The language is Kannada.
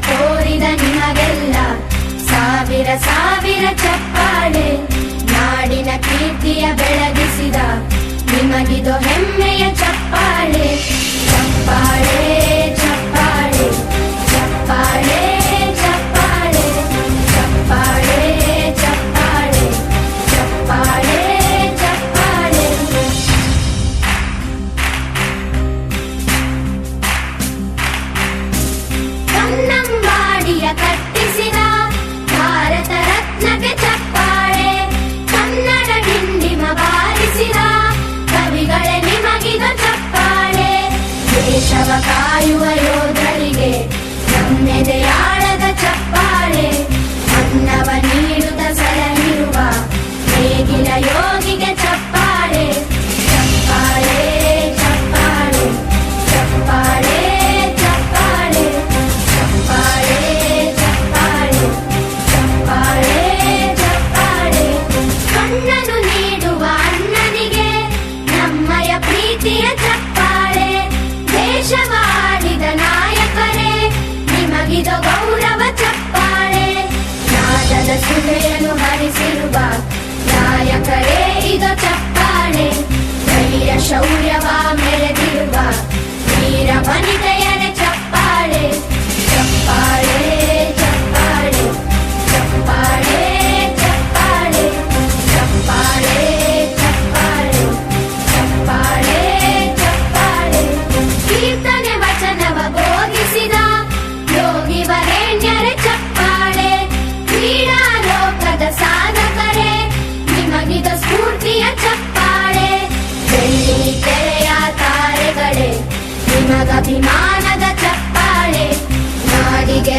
ತೋರಿದ ನಿಮಗೆಲ್ಲ ಸಾವಿರ ಸಾವಿರ ಚಪ್ಪಾಳೆ. ನಾಡಿನ ಕೀರ್ತಿಯ ಬೆಳಗಿಸಿದ ನಿಮಗಿದು ಹೆಮ್ಮೆಯ ಚಪ್ಪಾಳೆ. ಚಪ್ಪಾಳೆ ಚಪ್ಪಾಳೆ ಚಪ್ಪಾಳೆ ಚಪ್ಪಾಳೆ ಚಪ್ಪಾಳೆ ಚಪ್ಪಾಳೆ ಚಪ್ಪಾಳೆ ಚಪ್ಪಾಳೆ. ಕನ್ನಂಬಾಡಿಯ ಕಟ್ಟಿಸಿದ ಭಾರತ ರತ್ನಕ್ಕೆ ಚಪ್ಪಾಳೆ. ಕನ್ನಡ ಡಿಂಡಿಮ ಬಾರಿಸಿದ ಕವಿಗಳೇ ನಿಮಗಿದು ಚಪ್ಪಾಳೆ. ದೇಶವ ಕಾಯುವ ಯೋಧರಿಗೆ ನಮ್ಮೆದೆಯಾಳದ ಚಪ್ಪಾಳೆ. ಅನ್ನವ ನೀಡುತ್ತ ಸಲಹಿರುವ ನೇಗಿಲ ಯೋಗಿಗೆ ಚಪ್ಪಾಳೆ. ಚಪ್ಪಾಳೆ ಚಪ್ಪಾಳೆ ಚಪ್ಪಾಳೆ ಚಪ್ಪಾಳೆ ಚಪ್ಪಾಳೆ ಚಪ್ಪಾಳೆ ಚಪ್ಪಾಳೆ ಚಪ್ಪಾಳೆ. ಕಣ್ಣನು ನೀಡುವ ಅಣ್ಣನಿಗೆ ನಮ್ಮಯ ಪ್ರೀತಿಯ ಚಪ್ಪಾಳೆ. ದೇಶವಾಡಿದ ನಾಯಕರೇ ನಿಮಗಿದು ಗೌರವ ಚಪ್ಪಾಳೆ. ನಾದದ ಸುಧೆಯನ್ನು ಹರಿಸಿರುವ ನಾಯಕರೇ ಇದು ಚಪ್ಪಾಳೆ. ಧೈರ್ಯ ಶೌರ್ಯವ ಮೆರೆದಿರುವ ವೀರ ವನಿತೆಯರೇ ಚಪ್ಪಾಳೆ. ಚಪ್ಪಾಳೆ ಚಪ್ಪಾಳೆ ಚಪ್ಪಾಳೆ ಚಪ್ಪಾಳೆ ಚಪ್ಪಾಳೆ ಚಪ್ಪಾಳೆ ಚಪ್ಪಾಳೆ ಚಪ್ಪಾಳೆ. ಕೀರ್ತನೆ ವಚನವ ಬೋಧಿಸಿದ ಯೋಗಿ ವರೇಣ್ಯರೇ ಚಪ್ಪಾಳೆ. ಕ್ರೀಡಾ ಲೋಕದ ಸಾಧಕರೇ ನಿಮಗಿದು ಸ್ಫೂರ್ತಿಯ ಚಪ್ಪಾಳೆ. ಬೆಳ್ಳಿ ತೆರೆಯ ತಾರೆಗಳೇ ನಿಮಗಭಿಮಾನದ ಚಪ್ಪಾಳೆ. ನಾಡಿಗೆ